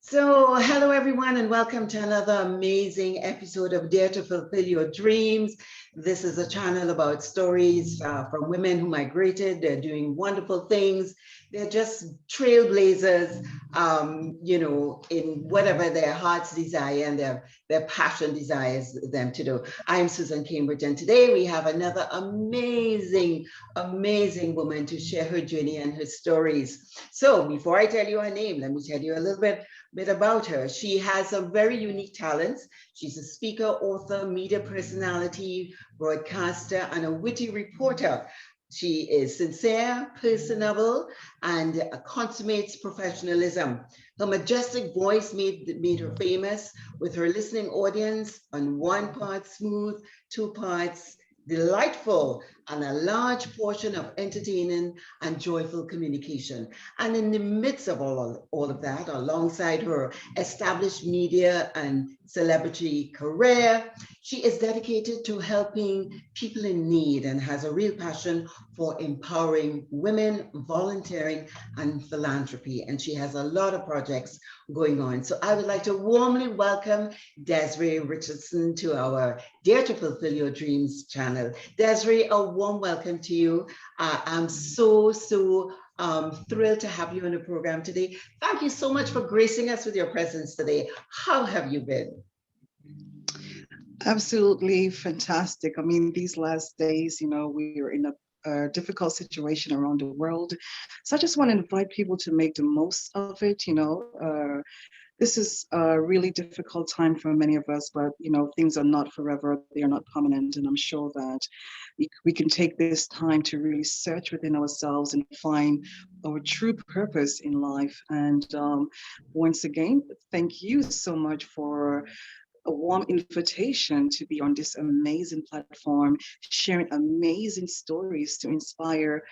So, hello everyone, and welcome to another amazing episode of Dare to Fulfill Your Dreams. This is a channel about stories from women who migrated. They're doing wonderful things. They're just trailblazers, in whatever their hearts desire and their passion desires them to do. I'm Susan Cambridge, and today we have another amazing woman to share her journey and her stories. So, before I tell you her name, let me tell you a little bit about her. She has some very unique talents. She's a speaker, author, media personality, broadcaster, and a witty reporter. She is sincere, personable, and consummates professionalism. Her majestic voice made her famous with her listening audience on one part smooth, two parts delightful, and a large portion of entertaining and joyful communication. And in the midst of all of that, alongside her established media and celebrity career, she is dedicated to helping people in need and has a real passion for empowering women, volunteering, and philanthropy. And she has a lot of projects going on. So I would like to warmly welcome Desziree Richardson to our Dare to Fulfill Your Dreams channel. Desziree, a warm welcome to you. I'm so thrilled to have you on the program today. Thank you so much for gracing us with your presence today. How have you been? Absolutely fantastic. I mean, these last days, we are in a difficult situation around the world. So I just want to invite people to make the most of it. This is a really difficult time for many of us, but things are not forever. They are not permanent, and I'm sure that we can take this time to really search within ourselves and find our true purpose in life. And once again, thank you so much for a warm invitation to be on this amazing platform, sharing amazing stories to inspire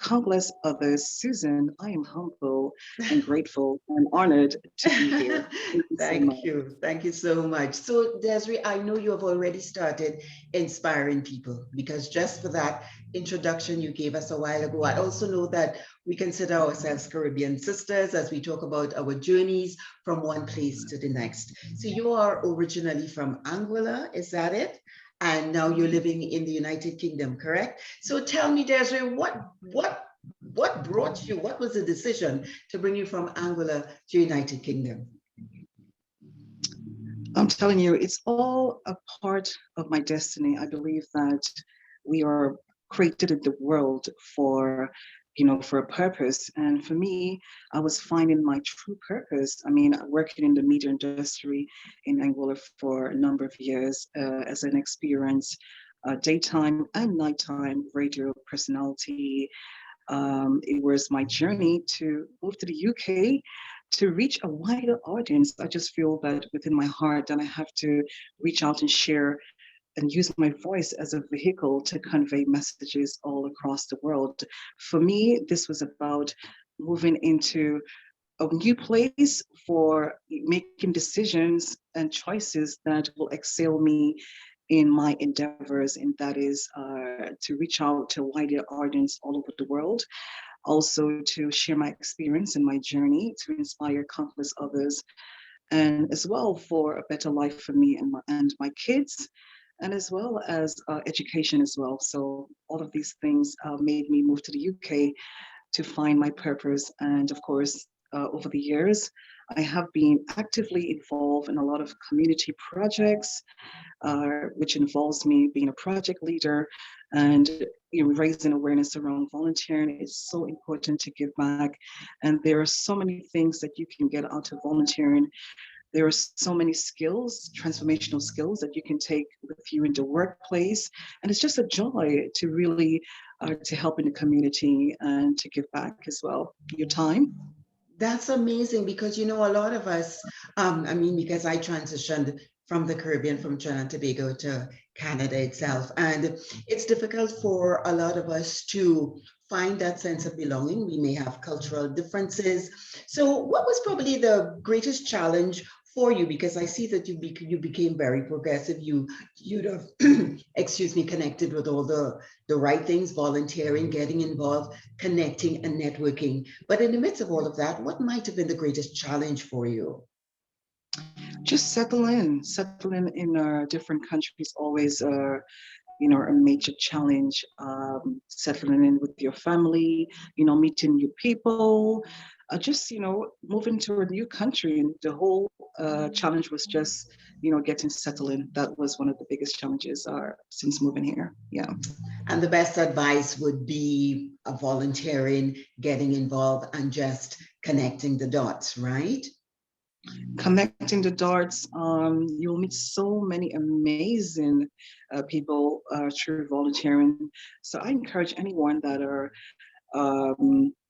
countless others. Susan, I am humble and grateful and honored to be here. Thank you so Thank much. you. Thank you so much. So, Desziree, I know you have already started inspiring people because just for that introduction you gave us a while ago, I also know that we consider ourselves Caribbean sisters as we talk about our journeys from one place to the next. So, you are originally from Anguilla, is that it? And now you're living in the United Kingdom, correct? So, tell me, Desziree, what brought you? What was the decision to bring you from Anguilla to United Kingdom? I'm telling you, it's all a part of my destiny. I believe that we are created in the world for a purpose. And for me, I was finding my true purpose. I mean, working in the media industry in Angola for a number of years as an experienced daytime and nighttime radio personality. It was my journey to move to the UK to reach a wider audience. I just feel that within my heart that I have to reach out and share and use my voice as a vehicle to convey messages all across the world. For me, this was about moving into a new place for making decisions and choices that will excel me in my endeavors, and that is to reach out to a wider audience all over the world, also to share my experience and my journey to inspire countless others, and as well for a better life for me and my kids, and as well as education as well. So all of these things made me move to the UK to find my purpose. And of course, over the years, I have been actively involved in a lot of community projects, which involves me being a project leader and raising awareness around volunteering. It's so important to give back. And there are so many things that you can get out of volunteering. There are so many skills, transformational skills that you can take with you into workplace. And it's just a joy to really to help in the community and to give back as well. Your time. That's amazing because a lot of us, because I transitioned from the Caribbean, from Trinidad and Tobago to Canada itself, and it's difficult for a lot of us to find that sense of belonging. We may have cultural differences. So, what was probably the greatest challenge for you? Because I see that you became very progressive. You'd have, excuse me, connected with all the right things, volunteering, getting involved, connecting, and networking. But in the midst of all of that, what might have been the greatest challenge for you? Just settle in different countries always, a major challenge. Settling in with your family, meeting new people, just, moving to a new country. And the whole challenge was just, getting settled in. That was one of the biggest challenges since moving here. Yeah. And the best advice would be volunteering, getting involved, and just connecting the dots, right? Connecting the dots, you'll meet so many amazing people through volunteering. So I encourage anyone that are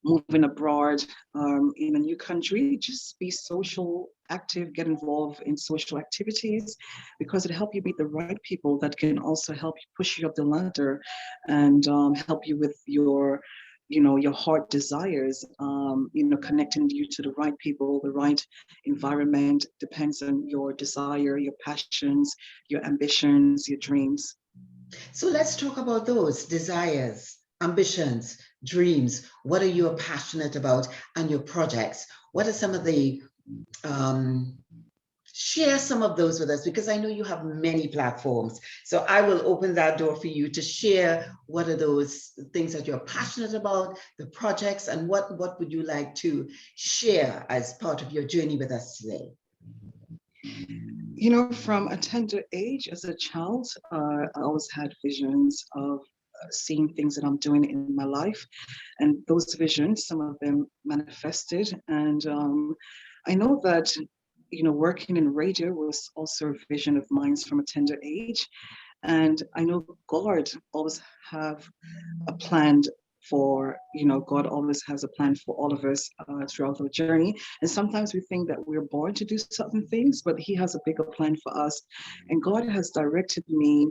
moving abroad in a new country, just be social active, get involved in social activities, because it helps you meet the right people that can also help you push you up the ladder and help you with your heart desires, connecting you to the right people, the right environment, depends on your desire, your passions, your ambitions, your dreams. So let's talk about those desires, ambitions, dreams. What are you passionate about and your projects? What are some of the, share some of those with us, because I know you have many platforms. So I will open that door for you to share what are those things that you're passionate about, the projects, and what would you like to share as part of your journey with us today? From a tender age as a child, I always had visions of seeing things that I'm doing in my life. And those visions, some of them manifested. And I know that, working in radio was also a vision of mine from a tender age. And I know God always have a plan God always has a plan for all of us throughout our journey. And sometimes we think that we're born to do certain things, but He has a bigger plan for us. And God has directed me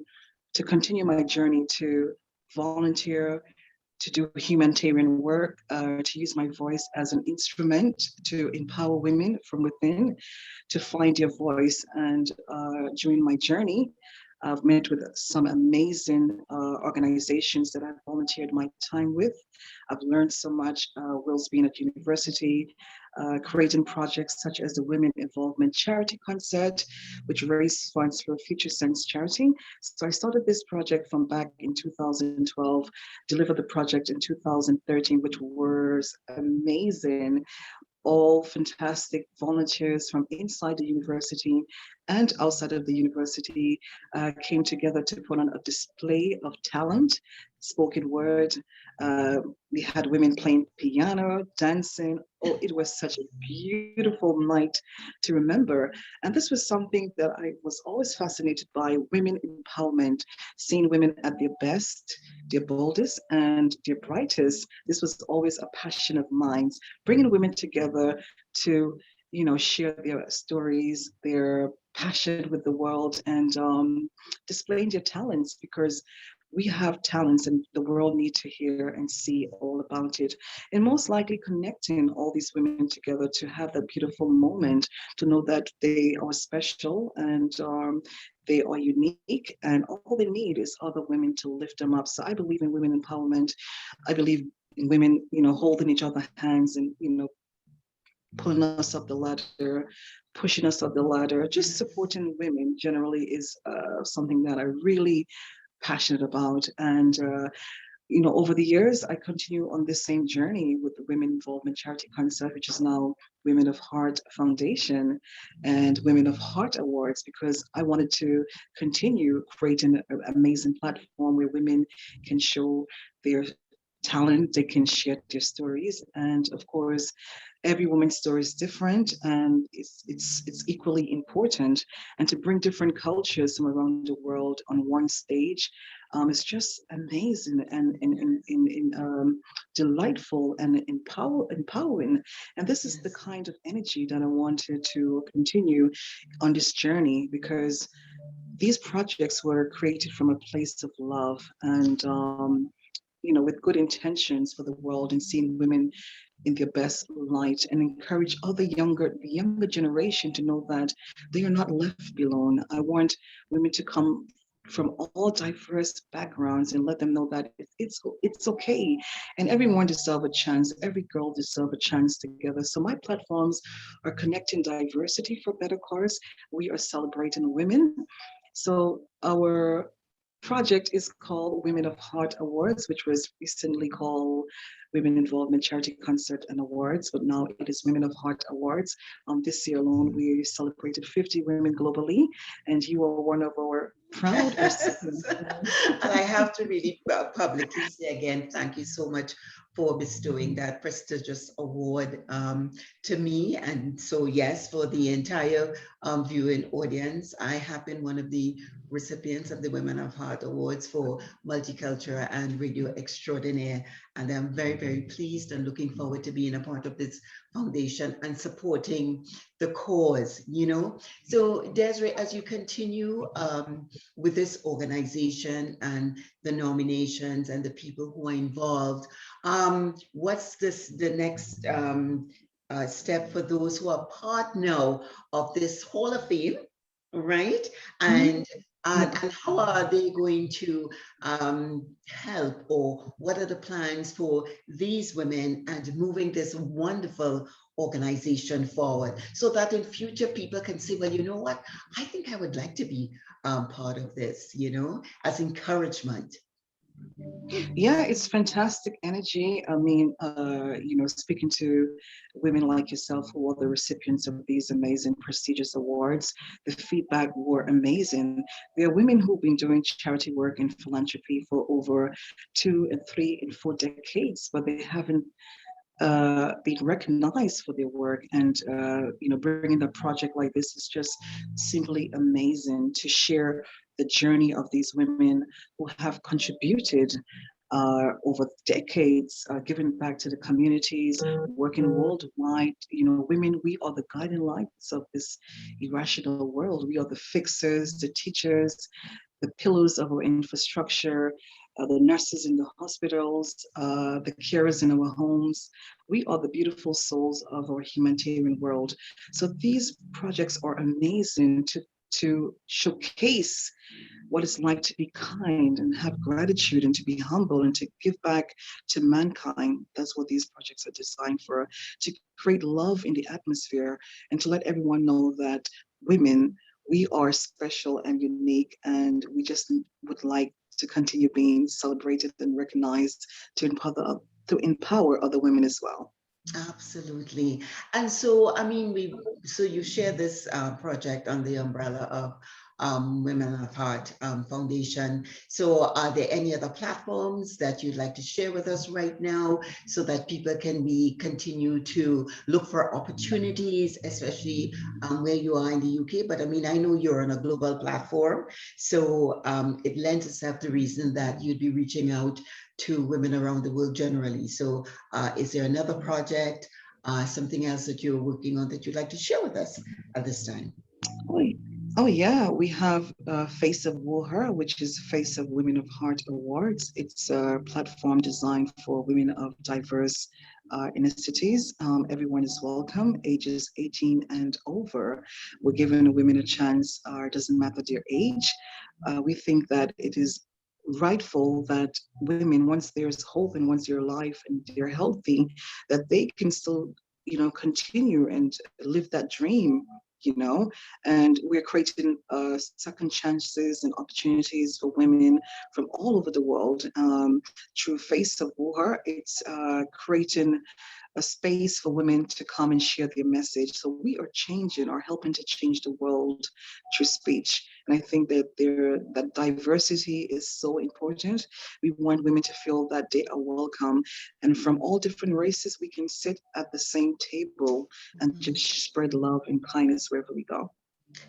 to continue my journey to volunteer, to do humanitarian work, to use my voice as an instrument to empower women from within, to find their voice. And during my journey, I've met with some amazing organizations that I've volunteered my time with. I've learned so much whilst being at university, creating projects such as the Women Involvement Charity Concert, which raised funds for Future Sense Charity. So I started this project from back in 2012, delivered the project in 2013, which was amazing. All fantastic volunteers from inside the university and outside of the university came together to put on a display of talent, spoken word. We had women playing piano, dancing. Oh, it was such a beautiful night to remember. And this was something that I was always fascinated by, women empowerment, seeing women at their best, their boldest, and their brightest. This was always a passion of mine, bringing women together to, share their stories, their passion with the world, and displaying their talents, because we have talents and the world need to hear and see all about it. And most likely connecting all these women together to have that beautiful moment, to know that they are special and they are unique, and all they need is other women to lift them up. So I believe in women empowerment. I believe in women, holding each other's hands and, pulling us up the ladder, pushing us up the ladder. Just supporting women generally is something that I really passionate about. And over the years, I continue on this same journey with the Women Involvement Charity Concert, which is now Women of Heart Foundation and Women of Heart Awards, because I wanted to continue creating an amazing platform where women can show their talent, they can share their stories. And of course, every woman's story is different, and it's equally important. And to bring different cultures from around the world on one stage is just amazing and delightful and empowering. And this is the Yes. kind of energy that I wanted to continue on this journey, because these projects were created from a place of love and with good intentions for the world, and seeing women in their best light, and encourage the younger generation to know that they are not left alone. I want women to come from all diverse backgrounds and let them know that it's okay, and everyone deserves a chance. Every girl deserves a chance together. So my platforms are connecting diversity for better cause. We are celebrating women. So our project is called Women of Heart Awards, which was recently called Women Involvement Charity Concert and Awards, but now it is Women of Heart Awards. This year alone, we celebrated 50 women globally, and you are one of our proud Yes. recipients. And I have to really publicly say again, thank you so much for bestowing that prestigious award to me. And so, yes, for the entire viewing audience, I have been one of the recipients of the Women of Heart Awards for Multicultural and Radio Extraordinaire. And I'm very, very pleased and looking forward to being a part of this foundation and supporting the cause, you know. So, Desiree, as you continue with this organization and the nominations and the people who are involved, what's the next step for those who are part now of this Hall of Fame, right? Mhm. And Yeah. and how are they going to help, or what are the plans for these women and moving this wonderful organization forward so that in future people can say, well, you know what, I think I would like to be part of this, you know, as encouragement. Yeah, it's fantastic energy. I mean, speaking to women like yourself who are the recipients of these amazing, prestigious awards, the feedback were amazing. There are women who've been doing charity work and philanthropy for over 2 and 3 and 4 decades, but they haven't been recognized for their work. And bringing a project like this is just simply amazing to share the journey of these women who have contributed over decades, giving back to the communities, working worldwide. Women, we are the guiding lights of this irrational world. We are the fixers, the teachers, the pillars of our infrastructure, the nurses in the hospitals, the carers in our homes. We are the beautiful souls of our humanitarian world. So these projects are amazing to showcase what it's like to be kind and have gratitude and to be humble and to give back to mankind. That's what these projects are designed for, to create love in the atmosphere and to let everyone know that women, we are special and unique, and we just would like to continue being celebrated and recognized to empower other women as well. Absolutely. And so, I mean, so you share this project on the umbrella of Women of Heart Foundation. So are there any other platforms that you'd like to share with us right now so that people can continue to look for opportunities, especially where you are in the UK? But I mean, I know you're on a global platform, so it lends itself to reason that you'd be reaching out to women around the world generally. So is there another project, something else that you're working on that you'd like to share with us at this time? Oh, oh yeah, we have Face of Wuhar, which is Face of Women of Heart Awards. It's a platform designed for women of diverse ethnicities. Everyone is welcome, ages 18 and over. We're giving women a chance, doesn't matter their age. We think that it is rightful that women, once there's hope and once they're alive and they're healthy, that they can still, continue and live that dream, and we're creating second chances and opportunities for women from all over the world through Face of War. It's creating a space for women to come and share their message. So we are changing or helping to change the world through speech. And I think that diversity is so important. We want women to feel that they are welcome. And from all different races, we can sit at the same table and just spread love and kindness wherever we go.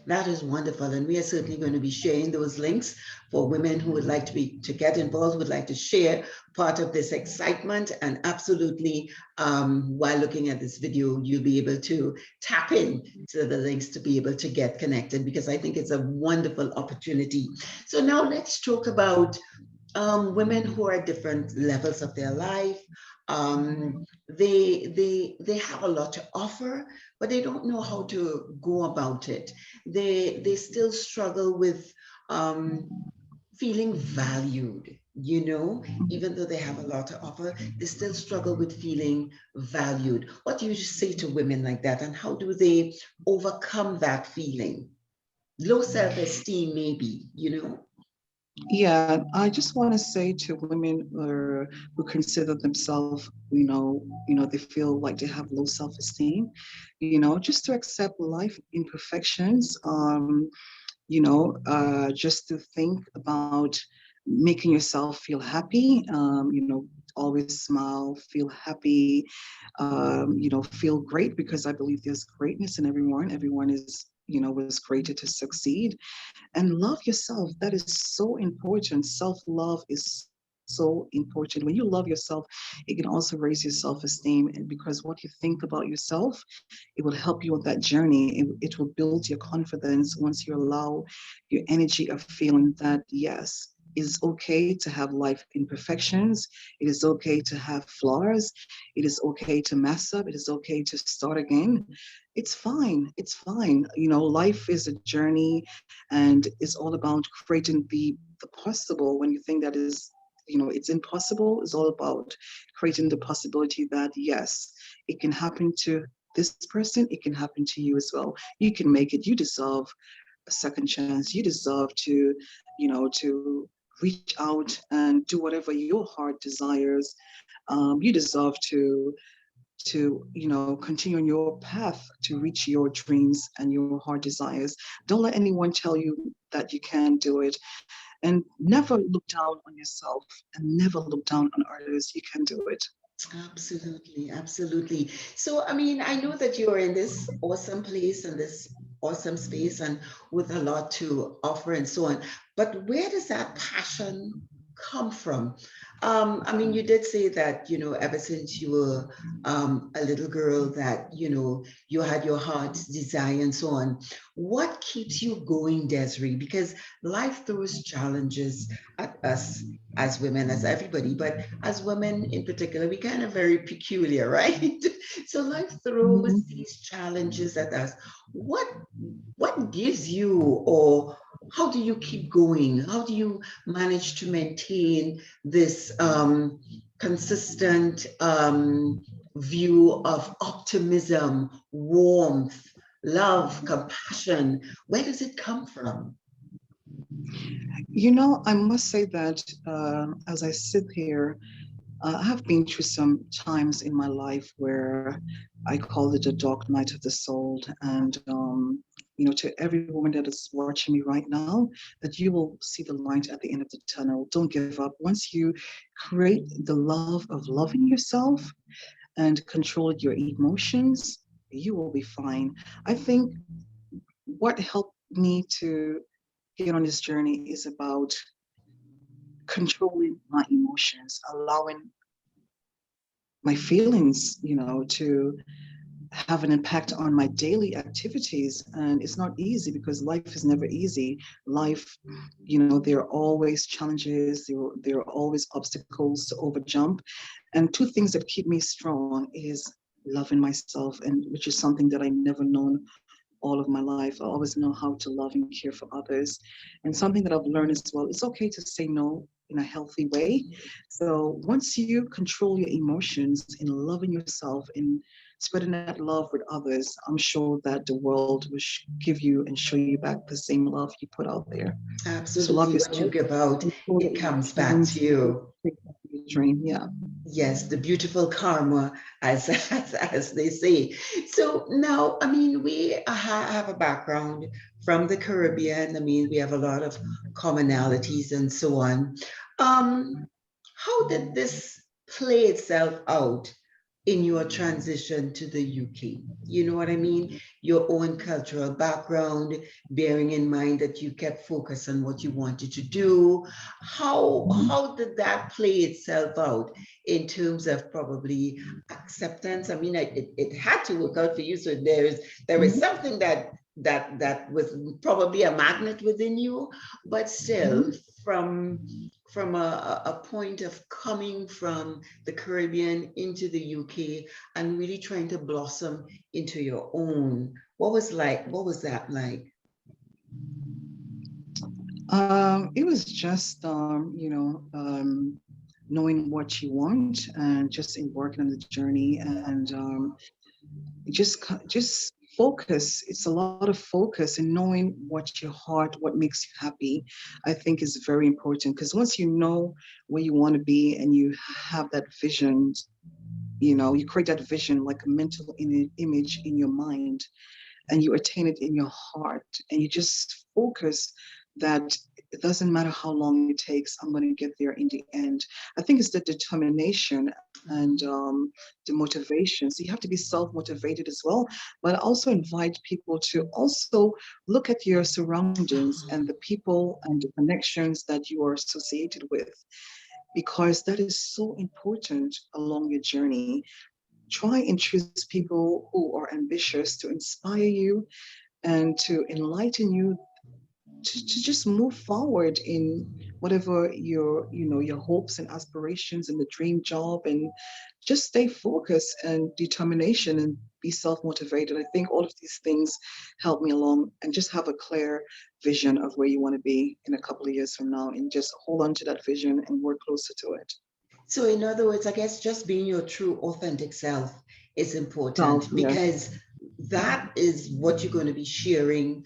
That is wonderful, and we are certainly going to be sharing those links for women who would like to get involved, would like to share part of this excitement, and absolutely, while looking at this video, you'll be able to tap in to the links to be able to get connected, because I think it's a wonderful opportunity. So now let's talk about women who are at different levels of their life. They have a lot to offer, but they don't know how to go about it. They still struggle with feeling valued, you know, even though they have a lot to offer, they still struggle with feeling valued. What do you say to women like that, and how do they overcome that feeling? Low self-esteem, maybe, you know? Yeah, I just want to say to women who consider themselves, they feel like they have low self-esteem, just to accept life imperfections, just to think about making yourself feel happy, always smile, feel happy, feel great, because I believe there's greatness in everyone. Everyone was created to succeed, and love yourself. That is so important. Self-love is so important. When you love yourself, it can also raise your self-esteem, and because what you think about yourself, it will help you on that journey. It will build your confidence once you allow your energy of feeling that, yes, it is okay to have life imperfections. It is okay to have flaws. It is okay to mess up. It is okay to start again. It's fine. It's fine. Life is a journey, and it's all about creating the possible. When you think that is, it's impossible, it's all about creating the possibility that, yes, it can happen to this person, it can happen to you as well. You can make it. You deserve a second chance. You deserve to reach out and do whatever your heart desires. You deserve to continue on your path to reach your dreams and your heart desires. Don't let anyone tell you that you can't do it, and never look down on yourself, and never look down on others. You can do it. Absolutely, absolutely. So, I mean, I know that you're in this awesome place and this awesome space and with a lot to offer and so on. But where does that passion come from? I mean, you did say that, you know, ever since you were a little girl that, you know, you had your heart's desire and so on. What keeps you going, Desiree? Because life throws challenges at us as women, as everybody, but as women in particular, we kind of very peculiar, right? So life throws Mhm. these challenges at us. What what gives you, or how do you keep going? How do you manage to maintain this consistent view of optimism, warmth, love, compassion? Where does it come from? I must say that as I sit here, I have been through some times in my life where I call it a dark night of the soul. And, to every woman that is watching me right now, that you will see the light at the end of the tunnel. Don't give up. Once you create the love of loving yourself and control your emotions, you will be fine. I think what helped me to get on this journey is about controlling my emotions, allowing my feelings, to have an impact on my daily activities. And it's not easy because life is never easy. Life, there are always challenges, there are always obstacles to overjump. And two things that keep me strong is loving myself, and which is something that I never known all of my life. I always know how to love and care for others. And something that I've learned as well, it's okay to say no in a healthy way. So once you control your emotions in loving yourself and spreading that love with others, I'm sure that the world will give you and show you back the same love you put out there. So love Absolutely. What you yourself, give out, control it your comes back emotions, to you. take your dream. Yeah. Yes, the beautiful karma, as, as they say. So now, I mean, we have a background from the Caribbean. I mean, we have a lot of commonalities and so on. Um, how did this play itself out in your transition to the UK? You know what I mean? Your own cultural background, bearing in mind that you kept focus on what you wanted to do. How did that play itself out in terms of probably acceptance? I mean, it had to work out for you. So there is Mhm. something that was probably a magnet within you, but still Mhm. from a point of coming from the Caribbean into the UK and really trying to blossom into your own. What was that like? It was just, knowing what you want and just in working on the journey and just focus. It's a lot of focus and knowing what your heart, what makes you happy, I think is very important because once you know where you want to be and you have that vision, you create that vision like a mental image in your mind and you attain it in your heart and you just focus that it doesn't matter how long it takes, I'm going to get there in the end. I think it's the determination and the motivation. So you have to be self-motivated as well, but also invite people to also look at your surroundings and the people and the connections that you are associated with, because that is so important along your journey. Try and choose people who are ambitious to inspire you and to enlighten you to just move forward in whatever your hopes and aspirations and the dream job, and just stay focused and determination and be self-motivated. I think all of these things help me along and just have a clear vision of where you want to be in a couple of years from now and just hold on to that vision and work closer to it. So, in other words, I guess just being your true authentic self is So important yes. because that is what you're going to be sharing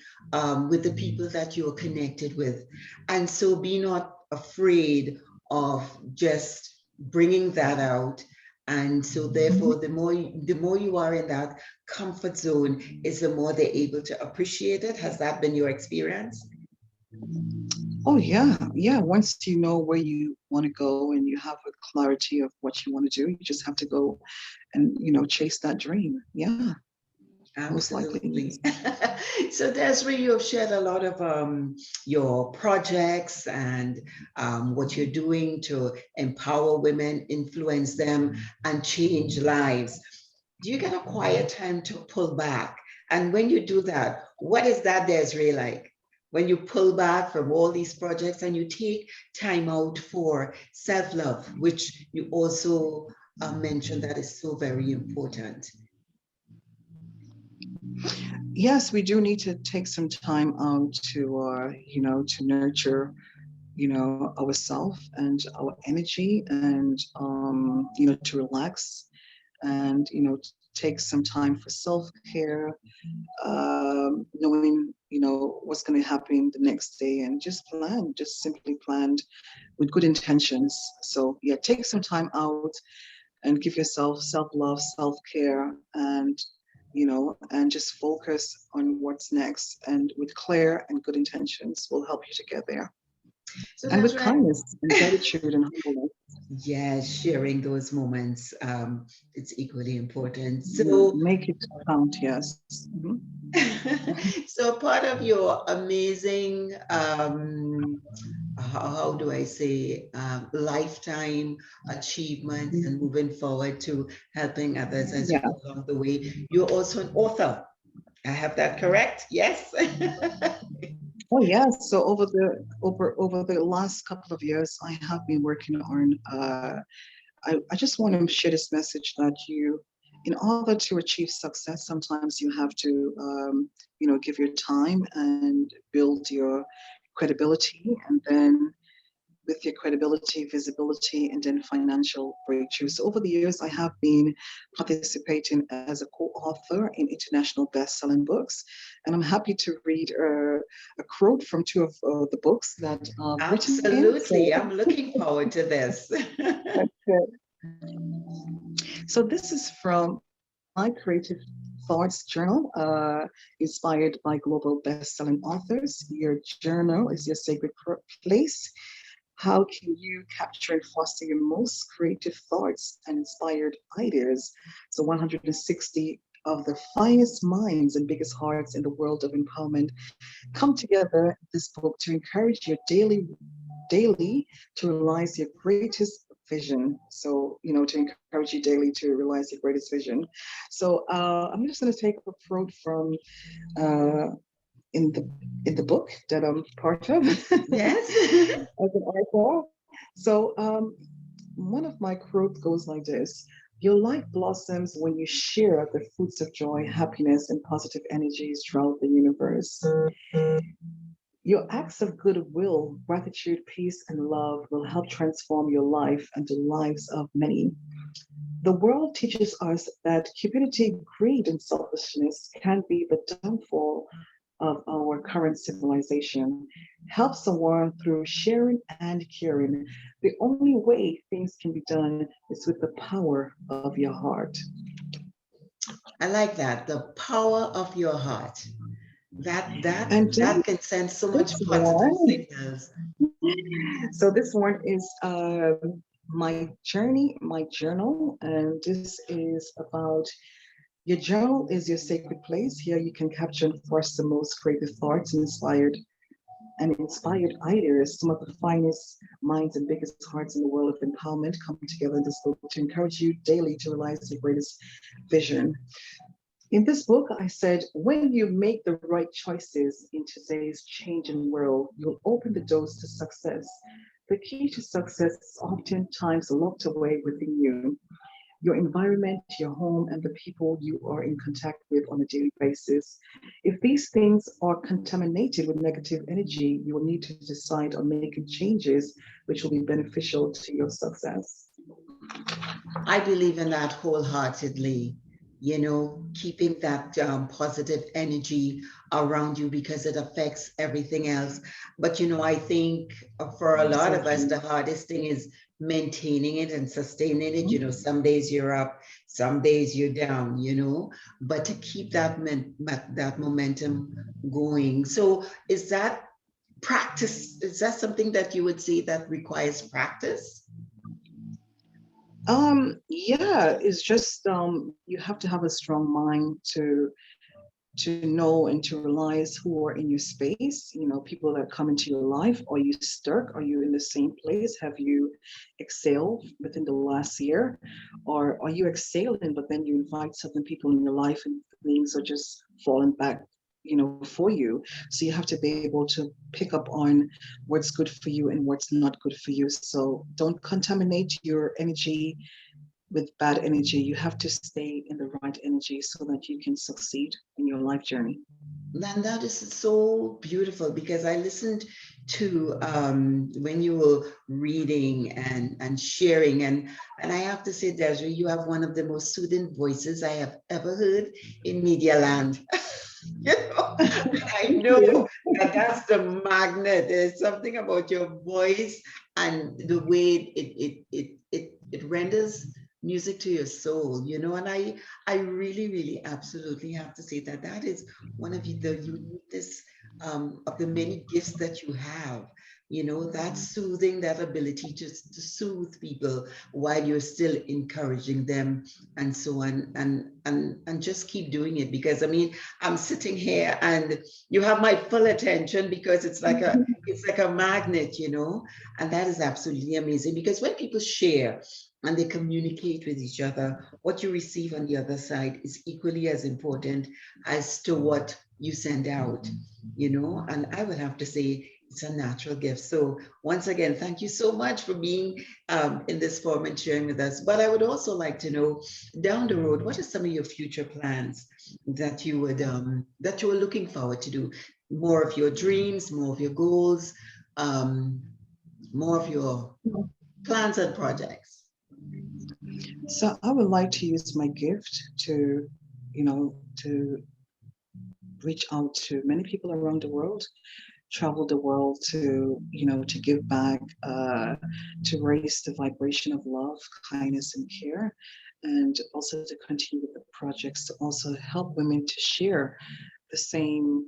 with the people that you're connected with. And so be not afraid of just bringing that out. And so therefore, the more you are in that comfort zone is the more they're able to appreciate it. Has that been your experience? Oh yeah, yeah. Once you know where you want to go and you have a clarity of what you want to do, you just have to go and chase that dream. Yeah, most likely. Yes. Absolutely. So Desiree, you have shared a lot of your projects and what you're doing to empower women, influence them, and change lives. Do you get a quiet time to pull back? And when you do that, what is that, Desiree, like? When you pull back from all these projects and you take time out for self-love, which you also mentioned that is so very important. Yes, we do need to take some time out to to nurture ourselves and our energy and to relax and take some time for self-care, knowing what's going to happen the next day and just simply planned with good intentions. So yeah, take some time out and give yourself self-love, self-care, and and just focus on what's next, and with clear and good intentions will help you to get there, So and that's with right. kindness and gratitude and humbleness. Yes, sharing those moments, it's equally important. Yeah, So, make it count. Yes. so part of your amazing, how do I say, lifetime achievements and moving forward to helping others as you Yeah. go along the way, you're also an author. I have that correct? Yes. Oh yes. So over the last couple of years, I have been working on. I just want to share this message that in order to achieve success, sometimes you have to, give your time and build your credibility, and then with your credibility, visibility, and then financial breakthrough. So over the years, I have been participating as a co-author in international best-selling books, and I'm happy to read a quote from two of the books that I've written in. So, Absolutely. I'm looking forward to this. so this is from my creative thoughts journal, inspired by global best-selling authors. Your journal is your sacred place. How can you capture and foster your most creative thoughts and inspired ideas? So 160 of the finest minds and biggest hearts in the world of empowerment come together in this book to encourage your daily to realize your greatest vision. So, to encourage you daily to realize your greatest vision. So, I'm just going to take a quote from uh, in the book that I'm part of as Yes. an author. So, one of my quotes goes like this: Your life blossoms when you share the fruits of joy, happiness, and positive energies throughout the universe. Your acts of goodwill, gratitude, peace, and love will help transform your life and the lives of many. The world teaches us that cupidity, greed, and selfishness can be the downfall of our current civilization. Help someone through sharing and caring. The only way things can be done is with the power of your heart. I like that. The power of your heart. And That can send so much this positive one, signals. so this one is my journey, my journal, and this is about your journal is your sacred place. Here you can capture and force the most creative thoughts, inspired ideas. Some of the finest minds and biggest hearts in the world of empowerment come together in this book to encourage you daily to realize your greatest vision. In this book, I said, when you make the right choices in today's changing world, you'll open the doors to success. The key to success is oftentimes locked away within you, your environment, your home, and the people you are in contact with on a daily basis. If these things are contaminated with negative energy, you will need to decide on making changes which will be beneficial to your success. I believe in that wholeheartedly, keeping that positive energy around you because it affects everything else. But, I think for a lot of us, Exactly. the hardest thing is maintaining it and sustaining it. Some days you're up, some days you're down, but to keep that momentum going. So is that something that you would say that requires practice? Yeah, it's just you have to have a strong mind to know and to realize who are in your space, people that come into your life. Are you stuck? Are you in the same place? Have you excelled within the last year? Or are you excelling, but then you invite certain people in your life and things are just falling back, for you. So you have to be able to pick up on what's good for you and what's not good for you. So don't contaminate your energy with bad energy. You have to stay in the right energy so that you can succeed in your life journey. And that is so beautiful because I listened to when you were reading and sharing, and I have to say, Desiree, you have one of the most soothing voices I have ever heard in media land. I Thank know you. that that's the magnet. There's something about your voice and the way it renders music to your soul, and I really, really absolutely have to say that that is one of the uniqueness of the many gifts that you have. That soothing, that ability to soothe people while you're still encouraging them and so on, and just keep doing it because I mean I'm sitting here and you have my full attention because it's like a magnet, and that is absolutely amazing because when people share and they communicate with each other, what you receive on the other side is equally as important as to what you send out, and I would have to say it's a natural gift. So once again, thank you so much for being in this forum and sharing with us. But I would also like to know down the road, what are some of your future plans that you are looking forward to do? More of your dreams, more of your goals, um, more of your plans and projects. So I would like to use my gift to reach out to many people around the world, travel the world to give back, to raise the vibration of love, kindness, and care, and also to continue with the projects to also help women to share the same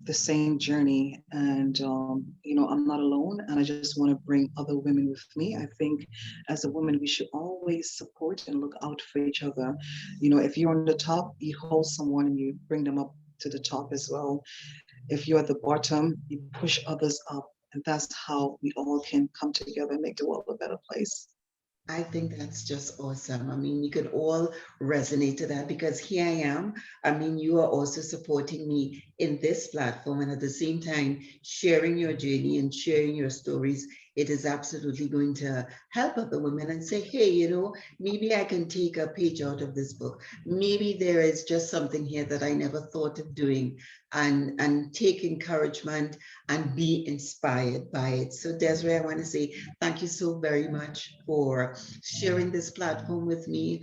the same journey. And I'm not alone, and I just want to bring other women with me. I think as a woman we should always support and look out for each other. If you're on the top, you hold someone and you bring them up to the top as well. If you're at the bottom, you push others up, and that's how we all can come together and make the world a better place. I think that's just awesome. I mean, you could all resonate to that because here I am. I mean, you are also supporting me in this platform and at the same time sharing your journey and sharing your stories it is absolutely going to help other women and say, hey, you know, maybe I can take a page out of this book. Maybe there is just something here that I never thought of doing, and take encouragement and be inspired by it. So Desziree, I want to say thank you so very much for sharing this platform with me.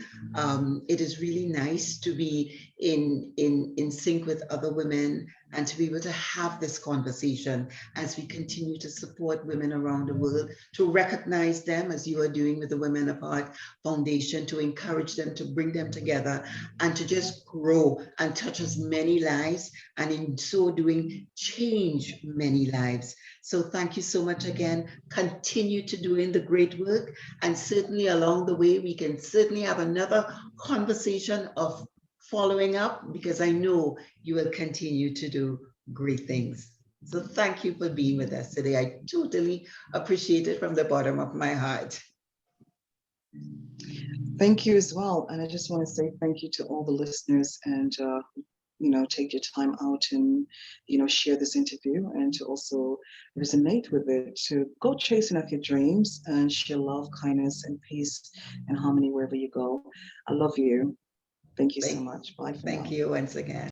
It is really nice to be in sync with other women and to be able to have this conversation as we continue to support women around the world, to recognize them as you are doing with the Women Apart Foundation, to encourage them, to bring them together, and to just grow and touch as many lives, and in so doing, change many lives. So thank you so much again. Continue to doing the great work, and certainly along the way, we can certainly have another conversation of following up, because I know you will continue to do great things. So thank you for being with us today. I totally appreciate it from the bottom of my heart. Thank you as well. And I just want to say thank you to all the listeners, and you know, take your time out and, you know, share this interview, and to also resonate with it, to go chasing after your dreams and share love, kindness, and peace and harmony wherever you go. I love you. Thank you so much. Bye for now. Thank you once again.